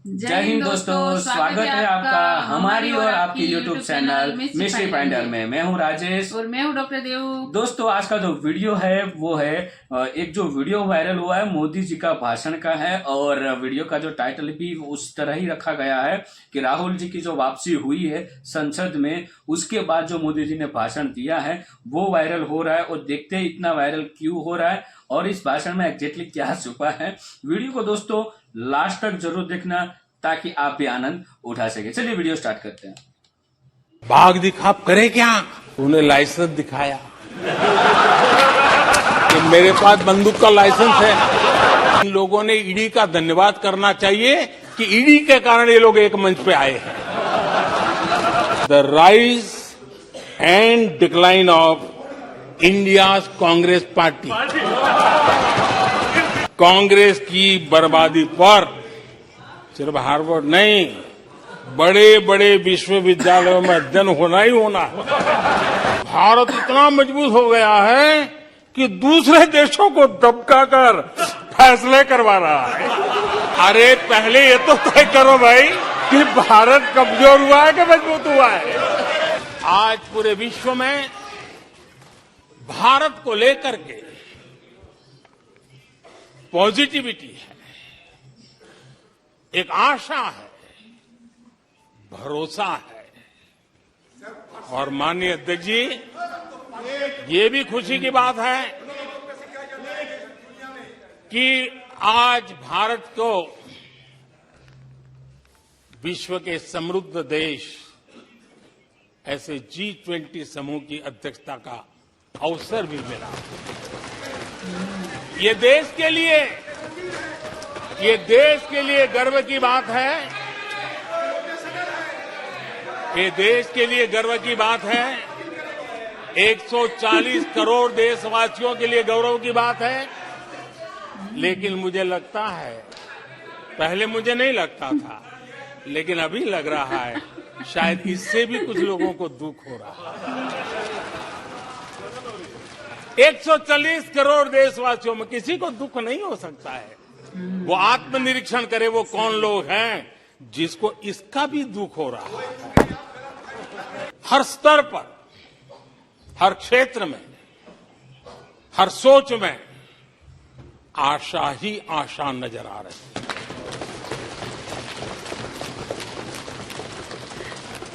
जय हिंद दोस्तों, स्वागत है आपका हमारी और आपकी यूट्यूब चैनल मिस्ट्री फाइंडर में। मैं हूं राजेश और मैं हूं डॉक्टर देव। दोस्तों, आज का जो वीडियो है वो है एक जो वीडियो वायरल हुआ है मोदी जी का भाषण का है, और वीडियो का जो टाइटल भी उस तरह ही रखा गया है कि राहुल जी की जो वापसी हुई है संसद में, उसके बाद जो मोदी जी ने भाषण दिया है वो वायरल हो रहा है। और देखते हैं इतना वायरल क्यों हो रहा है और इस भाषण में एग्जैक्टली क्या छुपा है। वीडियो को दोस्तों लास्ट तक जरूर देखना ताकि आप भी आनंद उठा सके। चलिए वीडियो स्टार्ट करते हैं। भाग दिखाप करे क्या? उन्हें लाइसेंस दिखाया कि मेरे पास बंदूक का लाइसेंस है। इन लोगों ने ईडी का धन्यवाद करना चाहिए कि ईडी के कारण ये लोग एक मंच पे आए हैं। The rise and decline of India's Congress party, Congress की बर्बादी पर सिर्फ हार्वर्ड नहीं, बड़े बड़े विश्वविद्यालयों में अध्ययन होना ही होना है। भारत इतना मजबूत हो गया है कि दूसरे देशों को दबकाकर फैसले करवा रहा है। अरे पहले ये तो तय करो भाई कि भारत कमजोर हुआ है कि मजबूत हुआ है। आज पूरे विश्व में भारत को लेकर के पॉजिटिविटी है, एक आशा है, भरोसा है। और माननीय अध्यक्ष जी, ये भी खुशी की बात है कि आज भारत को विश्व के समृद्ध देश ऐसे G20 समूह की अध्यक्षता का अवसर भी मिला। ये देश के लिए गर्व की बात है। ये देश के लिए गर्व की बात है। 140 करोड़ देशवासियों के लिए गौरव की बात है। लेकिन मुझे लगता है, पहले मुझे नहीं लगता था, लेकिन अभी लग रहा है शायद इससे भी कुछ लोगों को दुख हो रहा है। 140 करोड़ देशवासियों में किसी को दुख नहीं हो सकता है। वो आत्मनिरीक्षण करे वो कौन लोग हैं जिसको इसका भी दुख हो रहा है। हर स्तर पर, हर क्षेत्र में, हर सोच में आशा ही आशा नजर आ रही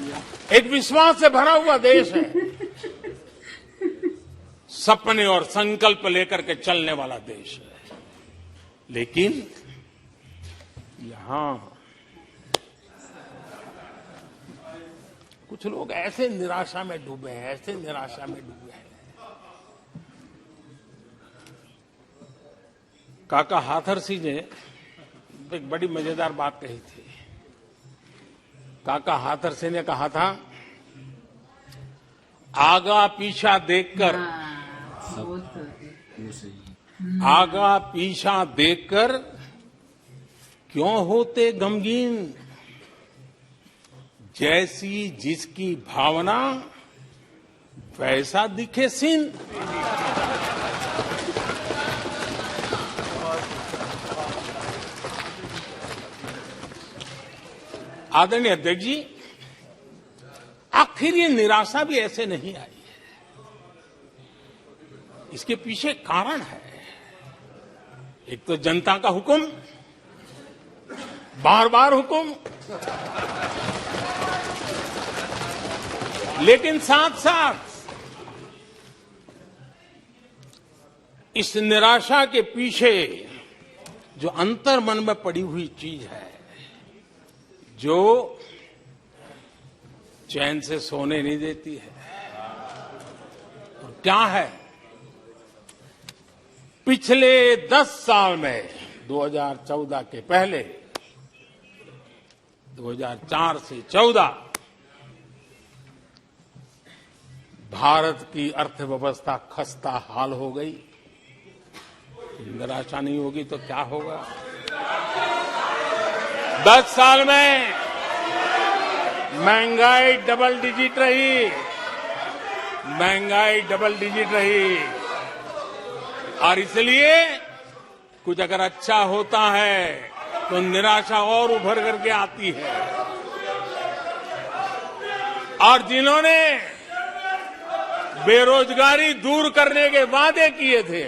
है। एक विश्वास से भरा हुआ देश है, सपने और संकल्प लेकर के चलने वाला देश है। लेकिन यहां कुछ लोग ऐसे निराशा में डूबे हैं, ऐसे निराशा में डूबे हैं। काका हाथरसी ने एक बड़ी मजेदार बात कही थी। काका हाथरसी ने कहा था, आगा पीछा देखकर, आगा पीछा देखकर क्यों होते गमगीन, जैसी जिसकी भावना वैसा दिखे सीन। आदरणीय अध्यक्ष जी, आखिर ये निराशा भी ऐसे नहीं आई है। इसके पीछे कारण है। एक तो जनता का हुक्म, बार बार हुक्म, लेकिन साथ साथ इस निराशा के पीछे जो अंतर मन में पड़ी हुई चीज है, जो चैन से सोने नहीं देती है, तो क्या है? पिछले 10 साल में 2014 के पहले 2004 से 14 भारत की अर्थव्यवस्था खस्ता हाल हो गई। निराशा नहीं होगी तो क्या होगा? 10 साल में महंगाई डबल डिजिट रही, महंगाई डबल डिजिट रही। और इसलिए कुछ अगर अच्छा होता है तो निराशा और उभर करके आती है। और जिन्होंने बेरोजगारी दूर करने के वादे किए थे,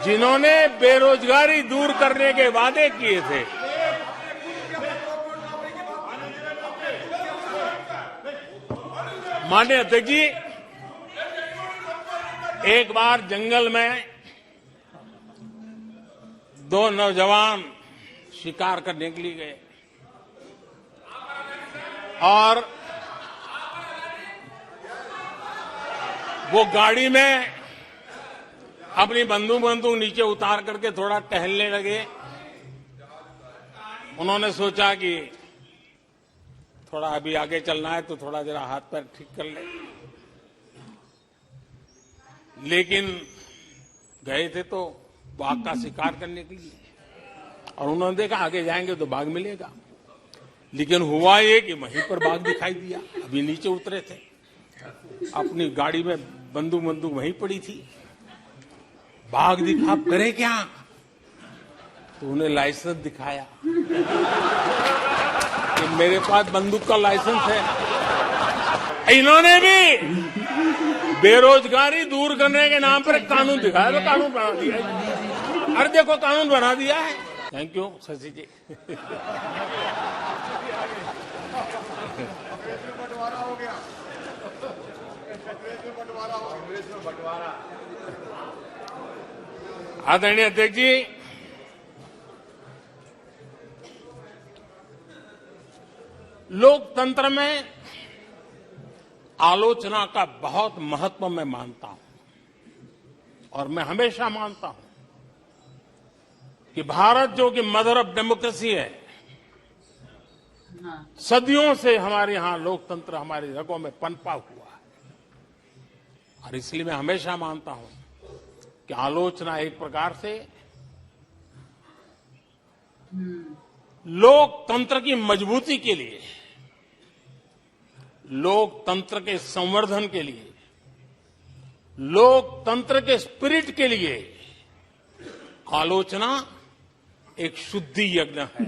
जिन्होंने बेरोजगारी दूर करने के वादे किए थे, माननीय अध्यक्ष जी, एक बार जंगल में दो नौजवान शिकार करने के लिए गए और वो गाड़ी में अपनी बंदूक नीचे उतार करके थोड़ा टहलने लगे। उन्होंने सोचा कि थोड़ा अभी आगे चलना है तो थोड़ा जरा हाथ पैर ठीक कर ले, लेकिन गए थे तो बाघ का शिकार करने के लिए और उन्होंने देखा आगे जाएंगे तो बाघ मिलेगा, लेकिन हुआ ये कि वहीं पर बाघ दिखाई दिया। अभी नीचे उतरे थे, अपनी गाड़ी में बंदूक वहीं पड़ी थी, बाघ दिखा, करे क्या? तो उन्हें लाइसेंस दिखाया कि मेरे पास बंदूक का लाइसेंस है। इन्होंने भी बेरोजगारी दूर करने के नाम पर एक कानून दिखाया तो कानून बना दिया। अरे देखो कानून बना दिया है। थैंक यू शशि जी। आदरणीय अध्यक्ष जी, लोकतंत्र में आलोचना का बहुत महत्व मैं मानता हूं और मैं हमेशा मानता हूं कि भारत जो कि मदर ऑफ डेमोक्रेसी है, सदियों से हमारे यहां लोकतंत्र हमारी रगों में पनपा हुआ है और इसलिए मैं हमेशा मानता हूं कि आलोचना एक प्रकार से लोकतंत्र की मजबूती के लिए, लोकतंत्र के संवर्धन के लिए, लोकतंत्र के स्पिरिट के लिए आलोचना एक शुद्धि यज्ञ है।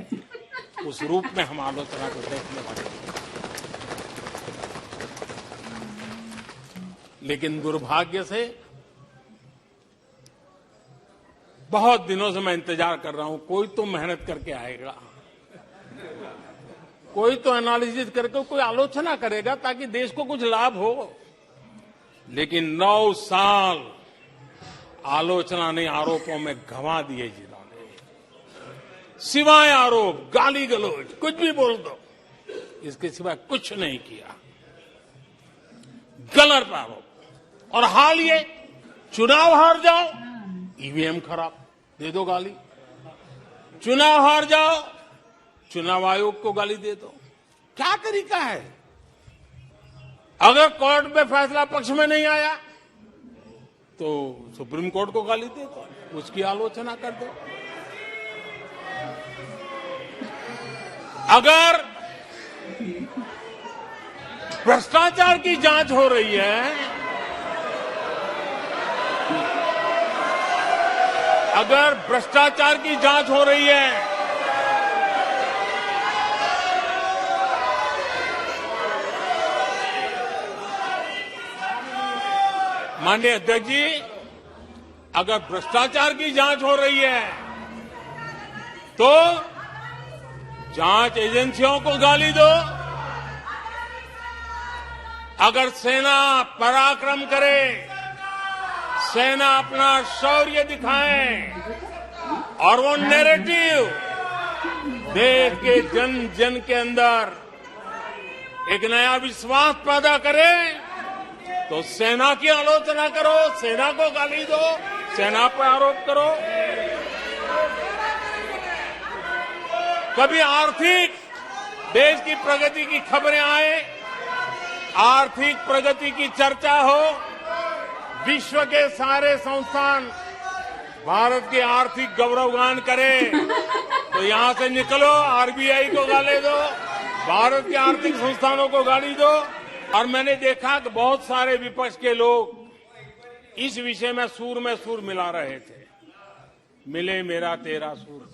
उस रूप में हम आलोचना को देखने वाले हैं। लेकिन दुर्भाग्य से बहुत दिनों से मैं इंतजार कर रहा हूं, कोई तो मेहनत करके आएगा, कोई तो एनालिसिस करके कोई आलोचना करेगा ताकि देश को कुछ लाभ हो। लेकिन 9 साल आलोचना ने आरोपों में गंवा दिए जिन्होंने, सिवाय आरोप, गाली गलौज, कुछ भी बोल दो, इसके सिवाय कुछ नहीं किया। गलत आरोप। और हाल ये चुनाव हार जाओ, ईवीएम खराब, दे दो गाली। चुनाव हार जाओ, चुनाव आयोग को गाली दे दो। क्या तरीका है? अगर कोर्ट में फैसला पक्ष में नहीं आया तो सुप्रीम कोर्ट को गाली दे दो, उसकी आलोचना कर दो। अगर भ्रष्टाचार की जांच हो रही है, अगर भ्रष्टाचार की जांच हो रही है, माननीय अध्यक्ष जी, अगर भ्रष्टाचार की जांच हो रही है तो जांच एजेंसियों को गाली दो। अगर सेना पराक्रम करे, सेना अपना शौर्य दिखाए और वो नैरेटिव देश के जन जन के अंदर एक नया विश्वास पैदा करे, तो सेना की आलोचना करो, सेना को गाली दो, सेना पर आरोप करो। कभी आर्थिक देश की प्रगति की खबरें आए, आर्थिक प्रगति की चर्चा हो, विश्व के सारे संस्थान भारत के आर्थिक गौरवगान करें, तो यहां से निकलो, आरबीआई को गाली दो, भारत के आर्थिक संस्थानों को गाली दो। और मैंने देखा कि बहुत सारे विपक्ष के लोग इस विषय में सूर मिला रहे थे। मिले मेरा तेरा सुर।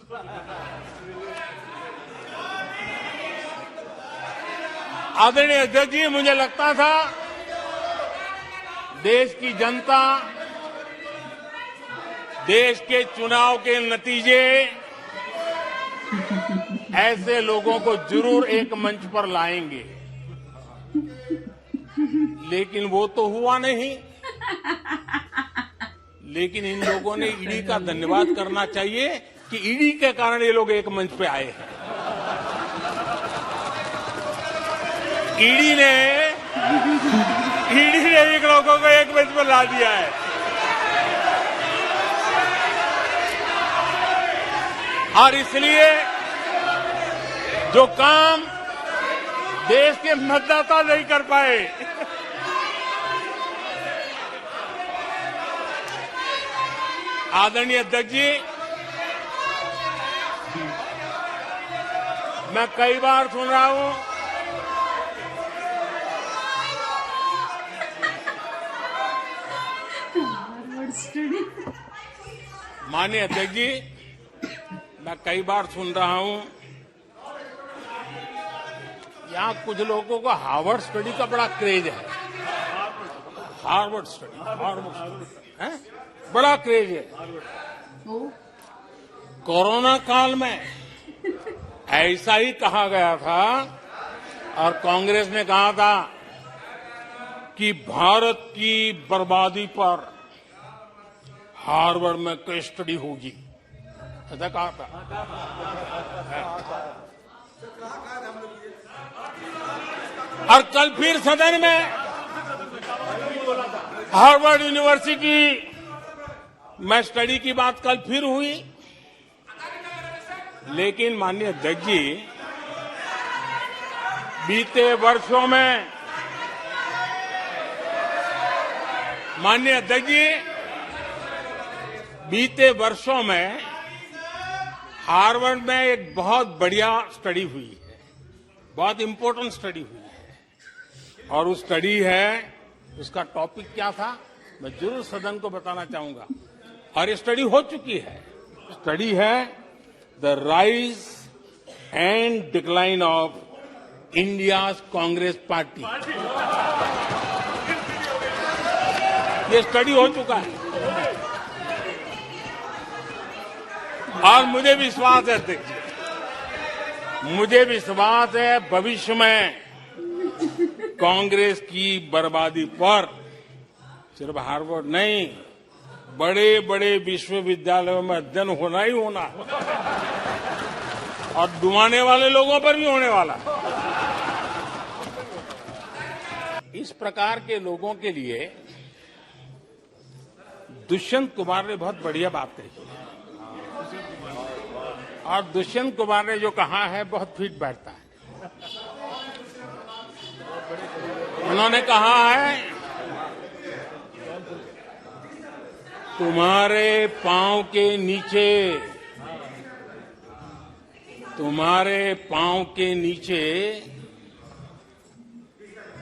आदरणीय अध्यक्ष जी, मुझे लगता था देश की जनता, देश के चुनाव के नतीजे ऐसे लोगों को जरूर एक मंच पर लाएंगे, लेकिन वो तो हुआ नहीं। लेकिन इन लोगों ने ईडी का धन्यवाद करना चाहिए कि ईडी के कारण ये लोग एक मंच पे आए हैं। ईडी ने एक लोगों को एक मंच पर ला दिया है। और इसलिए जो काम देश के मतदाता नहीं कर पाए, आदरणीय अध्यक्ष जी, मैं कई बार सुन रहा हूं माननीय अध्यक्ष जी, मैं कई बार सुन रहा हूं यहां कुछ लोगों को हार्वर्ड स्टडी का बड़ा क्रेज है। हार्वर्ड स्टडी है, बड़ा क्रेज है। कोरोना काल में ऐसा ही कहा गया था और कांग्रेस ने कहा था कि भारत की बर्बादी पर हार्वर्ड में केस स्टडी होगी, ऐसा कहा था। और कल फिर सदन में हार्वर्ड यूनिवर्सिटी में स्टडी की बात कल फिर हुई। लेकिन माननीय अध्यक्ष जी, बीते वर्षों में माननीय अध्यक्ष जी, बीते वर्षों में हार्वर्ड में एक बहुत बढ़िया स्टडी हुई है, बहुत इंपॉर्टेंट स्टडी हुई है। और उस स्टडी है, उसका टॉपिक क्या था मैं जरूर सदन को बताना चाहूंगा। और ये स्टडी हो चुकी है। स्टडी है the rise and decline of India's Congress party. ये स्टडी हो चुका है और मुझे विश्वास है अध्यक्ष, मुझे विश्वास है भविष्य में कांग्रेस की बर्बादी पर सिर्फ हार्वर्ड नहीं, बड़े बड़े विश्वविद्यालयों में अध्ययन होना ही होना और डुबाने वाले लोगों पर भी होने वाला। इस प्रकार के लोगों के लिए दुष्यंत कुमार ने बहुत बढ़िया बात कही और दुष्यंत कुमार ने जो कहा है बहुत फिट बैठता है। उन्होंने कहा है, तुम्हारे पांव के नीचे, तुम्हारे पांव के नीचे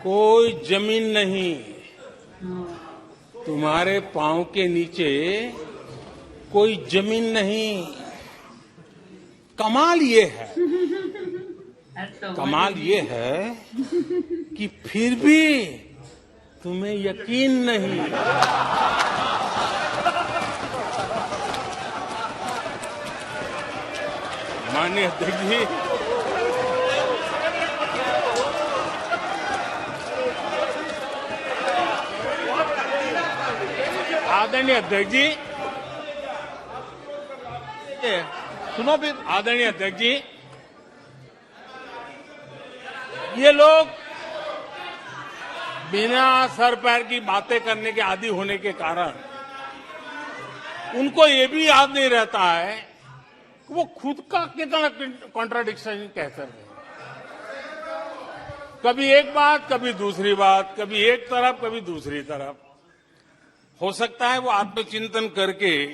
कोई जमीन नहीं, तुम्हारे पांव के नीचे कोई जमीन नहीं। कमाल ये है, कमाल ये है कि फिर भी तुम्हें यकीन नहीं। माननीय अध्यक्ष जी, आदरणीय अध्यक्ष जी, सुनो फिर। आदरणीय अध्यक्ष जी, ये लोग बिना सर पैर की बातें करने के आदी होने के कारण उनको ये भी याद नहीं रहता है कि वो खुद का कितना कॉन्ट्राडिक्शन कह सकते हैं। कभी एक बात, कभी दूसरी बात, कभी एक तरफ, कभी दूसरी तरफ। हो सकता है वो आत्मचिंतन करके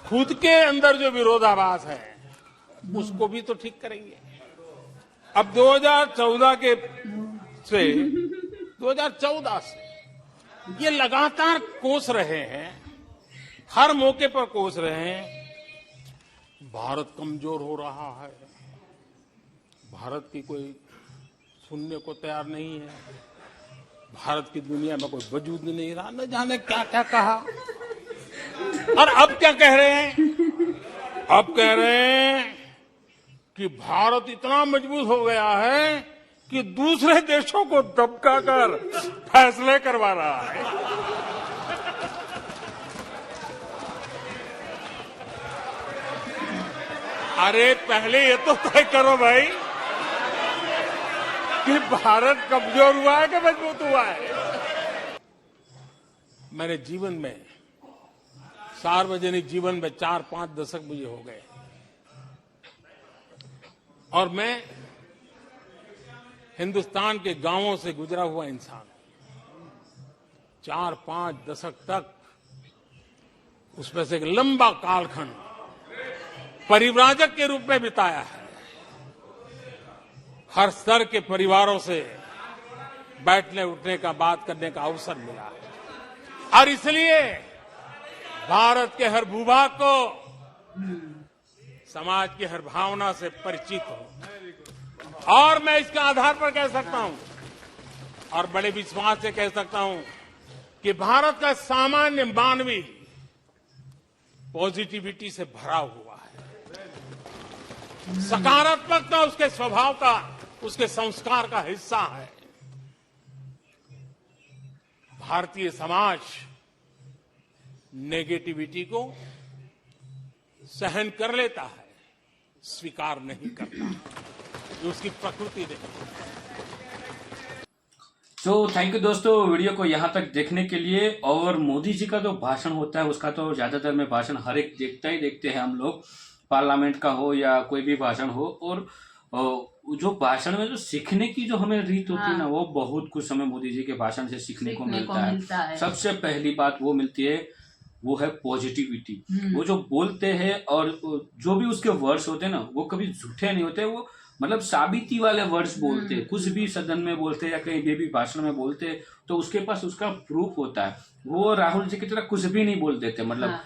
खुद के अंदर जो विरोधाभास है उसको भी तो ठीक करेंगे। अब 2014 से ये लगातार कोस रहे हैं हर मौके पर कोस रहे हैं भारत कमजोर हो रहा है, भारत की कोई सुनने को तैयार नहीं है, भारत की दुनिया में कोई वजूद नहीं रहा, न जाने क्या क्या कहा। और अब क्या कह रहे हैं? अब कह रहे हैं कि भारत इतना मजबूत हो गया है कि दूसरे देशों को दबका कर फैसले करवा रहा है। अरे पहले ये तो तय करो भाई कि भारत कमजोर हुआ है कि मजबूत हुआ है। मेरे जीवन में, सार्वजनिक जीवन में 4-5 दशक मुझे हो गए और मैं हिंदुस्तान के गांवों से गुजरा हुआ इंसान, 4-5 दशक तक उसमें से एक लंबा कालखंड परिव्राजक के रूप में बिताया है। हर स्तर के परिवारों से बैठने उठने का, बात करने का अवसर मिला है और इसलिए भारत के हर भूभाग को, समाज की हर भावना से परिचित हूं और मैं इसके आधार पर कह सकता हूं और बड़े विश्वास से कह सकता हूं कि भारत का सामान्य मानवी पॉजिटिविटी से भरा हुआ है। सकारात्मकता उसके स्वभाव का, उसके संस्कार का हिस्सा है। भारतीय समाज नेगेटिविटी को सहन कर लेता है, स्वीकार नहीं करता, ये उसकी प्रकृति नहीं। तो थैंक यू दोस्तों वीडियो को यहाँ तक देखने के लिए। और मोदी जी का जो भाषण होता है उसका तो ज्यादातर में भाषण हर एक देखते हैं हम लोग, पार्लियामेंट का हो या कोई भी भाषण हो। और जो भाषण में जो सीखने की जो हमें रीत होती है ना, वो बहुत कुछ हमें मोदी जी के भाषण से सीखने को मिलता है। सबसे पहली बात वो मिलती है, वो है पॉजिटिविटी। वो जो बोलते हैं और जो भी उसके वर्ड्स होते हैं ना, वो कभी झूठे नहीं होते, वो मतलब साबिती वाले वर्ड्स बोलते हैं। कुछ भी सदन में बोलते या कहीं भी भाषण में बोलते तो उसके पास उसका प्रूफ होता है। वो राहुल जी की तरह कुछ भी नहीं बोल देते, मतलब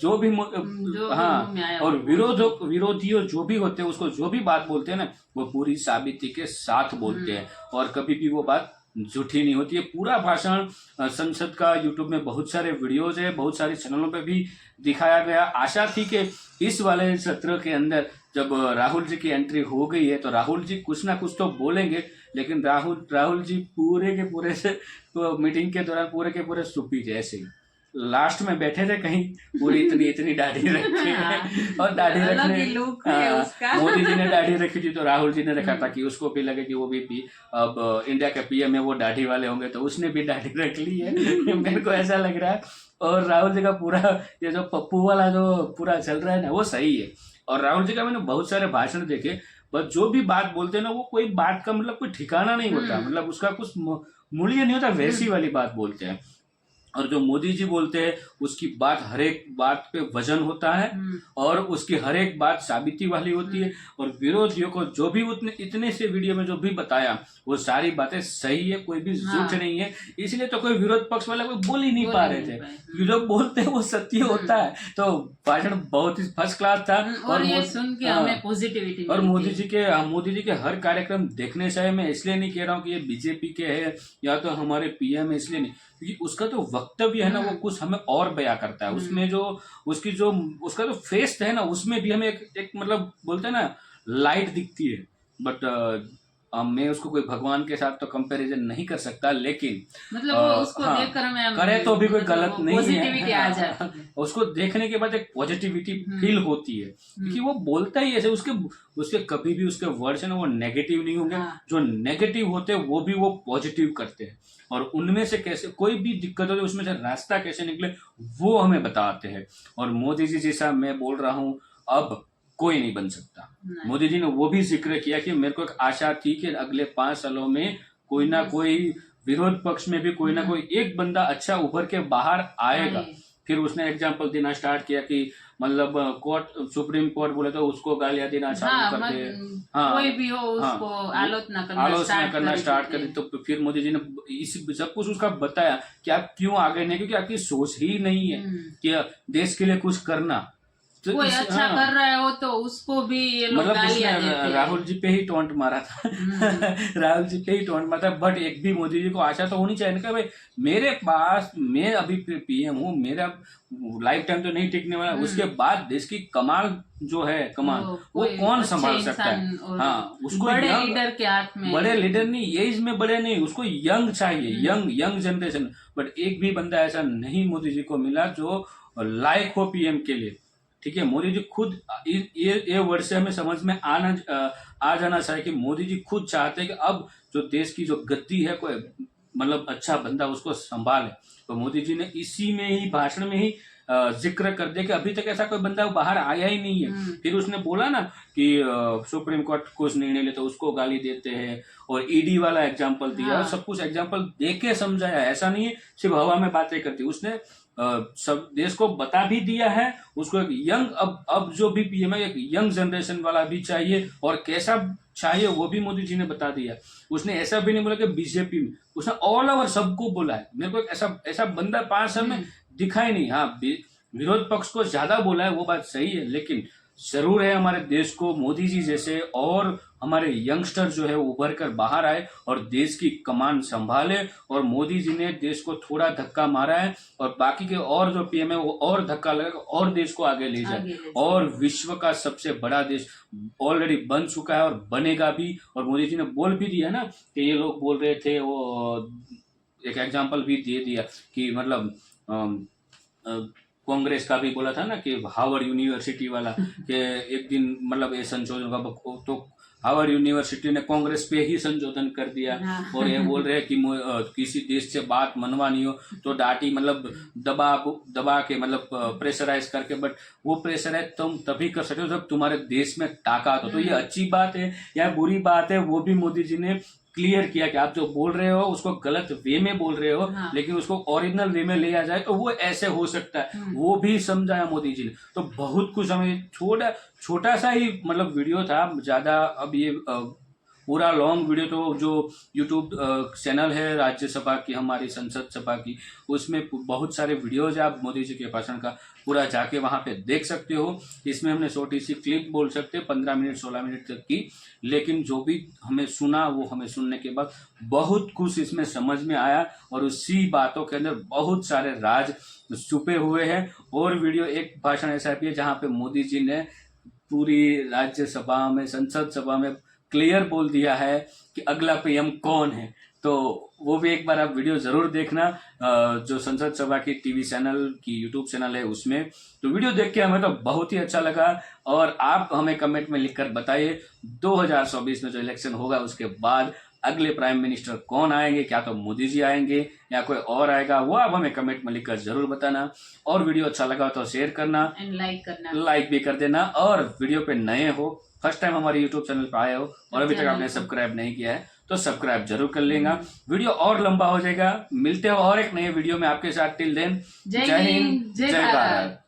जो भी हाँ, और विरोधियों जो भी होते हैं उसको जो भी बात बोलते हैं ना, वो पूरी साबिती के साथ बोलते हैं और कभी भी वो बात झूठी नहीं होती है। पूरा भाषण संसद का यूट्यूब में बहुत सारे वीडियोज है, बहुत सारे चैनलों पे भी दिखाया गया। आशा थी कि इस वाले सत्र के अंदर जब राहुल जी की एंट्री हो गई है तो राहुल जी कुछ ना कुछ तो बोलेंगे, लेकिन राहुल जी पूरे के पूरे से मीटिंग के दौरान पूरे के पूरे सुपी जैसे लास्ट में बैठे थे कहीं, पूरी इतनी दाढ़ी रखी है और दाढ़ी रखने मोदी जी ने दाढ़ी रखी थी तो राहुल जी ने रखा ताकि उसको भी लगे कि वो भी अब इंडिया के पीएम है, वो दाढ़ी वाले होंगे, तो उसने भी दाढ़ी रख ली है। मेरे को ऐसा लग रहा है। और राहुल जी का पूरा ये जो पप्पू वाला जो पूरा चल रहा है ना, वो सही है। और राहुल जी का मैंने बहुत सारे भाषण देखे, बस जो भी बात बोलते हैं ना, वो कोई बात का मतलब कोई ठिकाना नहीं होता, मतलब उसका कुछ मूल्य नहीं होता, वैसी वाली बात बोलते हैं। और जो मोदी जी बोलते हैं उसकी बात, हर एक बात पे वजन होता है और उसकी हर एक बात साबिती वाली होती है। और विरोधियों को जो भी इतने से वीडियो में जो भी बताया वो सारी बातें सही है, कोई भी झूठ नहीं है। इसलिए तो कोई विरोध पक्ष वाला कोई बोल ही नहीं पा रहे थे। ये लोग बोलते हैं वो सत्य होता है। तो भाषण बहुत ही फर्स्ट क्लास था और ये सुन के हमें पॉजिटिविटी। और मोदी जी के हर कार्यक्रम देखने चाहिए। मैं इसलिए नहीं कह रहा हूँ कि ये बीजेपी के है या तो हमारे पीएम है, इसलिए नहीं, क्योंकि उसका तो वक्तव्य है ना, वो कुछ हमें और बयां करता है। उसमें जो उसका जो फेस है ना, उसमें भी हमें एक मतलब बोलते हैं ना, लाइट दिखती है। बट मैं उसको कोई भगवान के साथ तो कंपैरिजन नहीं कर सकता, लेकिन मतलब उसको देखकर हमें करे तो भी कोई गलत नहीं पॉजिटिविटी है। आ जाती है। उसको देखने के बाद एक पॉजिटिविटी फील होती है, क्योंकि वो बोलता ही ऐसे, उसके कभी भी उसके वर्ड्स है ना वो नेगेटिव नहीं होंगे। जो नेगेटिव होते हैं वो भी वो पॉजिटिव करते हैं और उनमें से कैसे कोई भी दिक्कत हो उसमें से रास्ता कैसे निकले वो हमें बताते हैं। और मोदी जी जैसा मैं बोल रहा हूँ अब कोई नहीं बन सकता। मोदी जी ने वो भी जिक्र किया कि मेरे को एक आशा थी कि अगले 5 सालों में कोई ना कोई विरोध पक्ष में भी कोई ना कोई एक बंदा अच्छा उभर के बाहर आएगा। फिर उसने एग्जाम्पल देना स्टार्ट किया कि मतलब कोर्ट सुप्रीम कोर्ट बोले तो उसको गालियां देना चालू कर दे। हाँ, कोई भी हो उसको आलोचना करना स्टार्ट कर दी। तो फिर मोदी जी ने इस सब कुछ उसका बताया कि आप क्यों आगे नहीं, क्योंकि आपकी सोच ही नहीं है कि देश के लिए कुछ करना। तो कोई अच्छा कर रहा है हो तो उसको भी ये लोग मतलब गालियां देते उसने हैं। राहुल जी पे ही टोंट मारा था राहुल जी पे ही टोंट मारा था। बट एक भी मोदी जी को आशा तो होनी चाहिए ना कि भाई मेरे पास, मैं अभी पीएम हूँ, मेरा लाइफ टाइम तो नहीं टिकने वाला, उसके बाद देश की कमाल जो है कमाल वो कौन संभाल सकता है। हाँ, उसको बड़े लीडर के हाथ में, बड़े लीडर नहीं, एज में बड़े नहीं, उसको यंग चाहिए, यंग जनरेशन। बट एक भी बंदा ऐसा नहीं मोदी जी को मिला जो लायक हो पीएम के लिए। ठीक है, मोदी जी खुद ये वर्ड से हमें समझ में आ जाना चाहिए कि मोदी जी खुद चाहते हैं कि अब जो देश की जो गद्दी है कोई मतलब अच्छा बंदा उसको संभाले। तो मोदी जी ने इसी में ही भाषण में ही जिक्र कर दिया कि अभी तक ऐसा कोई बंदा बाहर आया ही नहीं है। फिर उसने बोला ना कि सुप्रीम कोर्ट कुछ निर्णय ले तो उसको गाली देते हैं, और ईडी वाला एग्जाम्पल दिया। सब कुछ एग्जाम्पल दे के समझाया, ऐसा नहीं है सिर्फ हवा में बातें करती। उसने सब देश को बता भी दिया है। उसको एक यंग अब जो भी पीएम है एक यंग जनरेशन वाला भी चाहिए, और कैसा चाहिए वो भी मोदी जी ने बता दिया। उसने ऐसा भी नहीं बोला कि बीजेपी में, उसने ऑल ओवर सबको बोला है। मेरे को ऐसा बंदा 5 साल में दिखा ही नहीं। हाँ, विरोध पक्ष को ज्यादा बोला है, वो बात सही है, लेकिन जरूर है हमारे देश को मोदी जी जैसे और हमारे यंगस्टर जो है उभर कर बाहर आए और देश की कमान संभाले। और मोदी जी ने देश को थोड़ा धक्का मारा है, और बाकी के और जो पीएम है वो और धक्का लगेगा और देश को आगे ले जाए। और विश्व का सबसे बड़ा देश ऑलरेडी बन चुका है और बनेगा भी। और मोदी जी ने बोल भी दिया ना कि ये लोग बोल रहे थे, वो एक एग्जाम्पल भी दे दिया कि मतलब कांग्रेस का भी बोला था ना कि हार्वर्ड यूनिवर्सिटी वाला कि एक दिन मतलब ये संशोधन का, तो हार्वर्ड यूनिवर्सिटी ने कांग्रेस पे ही संशोधन कर दिया। और ये बोल रहे हैं कि किसी देश से बात मनवानी हो तो डाटी मतलब दबा के मतलब प्रेशराइज करके, बट वो प्रेशराइज तुम तभी कर सकते हो जब तुम्हारे देश में ताकत हो। तो ये अच्छी बात है या बुरी बात है वो भी मोदी जी ने क्लियर किया कि आप जो बोल रहे हो उसको गलत वे में बोल रहे हो। लेकिन उसको ओरिजिनल वे में ले आ जाए तो वो ऐसे हो सकता है, वो भी समझाया मोदी जी ने। तो बहुत कुछ हमें छोटा सा ही मतलब वीडियो था, ज्यादा अब ये पूरा लॉन्ग वीडियो तो जो यूट्यूब चैनल है राज्यसभा की, हमारी संसद सभा की, उसमें बहुत सारे वीडियोज है, आप मोदी जी के भाषण का पूरा जाके वहां पे देख सकते हो। इसमें हमने छोटी सी क्लिप बोल सकते हैं 15 मिनट 16 मिनट तक की, लेकिन जो भी हमें सुना वो हमें सुनने के बाद बहुत कुछ इसमें समझ में आया। और उसी बातों के अंदर बहुत सारे राज छुपे हुए हैं। और वीडियो एक भाषण ऐसा भी है जहाँ पे मोदी जी ने पूरी राज्यसभा में, संसद सभा में क्लियर बोल दिया है कि अगला पीएम कौन है। तो वो भी एक बार आप वीडियो जरूर देखना, जो संसद सभा की टीवी चैनल की यूट्यूब चैनल है उसमें। तो वीडियो देख के हमें तो बहुत ही अच्छा लगा। और आप हमें कमेंट में लिखकर बताइए 2024 में जो इलेक्शन होगा उसके बाद अगले प्राइम मिनिस्टर कौन आएंगे, क्या तो मोदी जी आएंगे या कोई और आएगा, वो आप हमें कमेंट में लिखकर जरूर बताना। और वीडियो अच्छा लगा तो शेयर करना, लाइक भी कर देना। और वीडियो पे नए हो, फर्स्ट टाइम हमारे यूट्यूब चैनल पर आए हो और अभी तक आपने सब्सक्राइब नहीं किया है तो सब्सक्राइब जरूर कर लेगा। वीडियो और लंबा हो जाएगा। मिलते हो और एक नए वीडियो में आपके साथ। टिल देन, जय हिंद, जय भारत।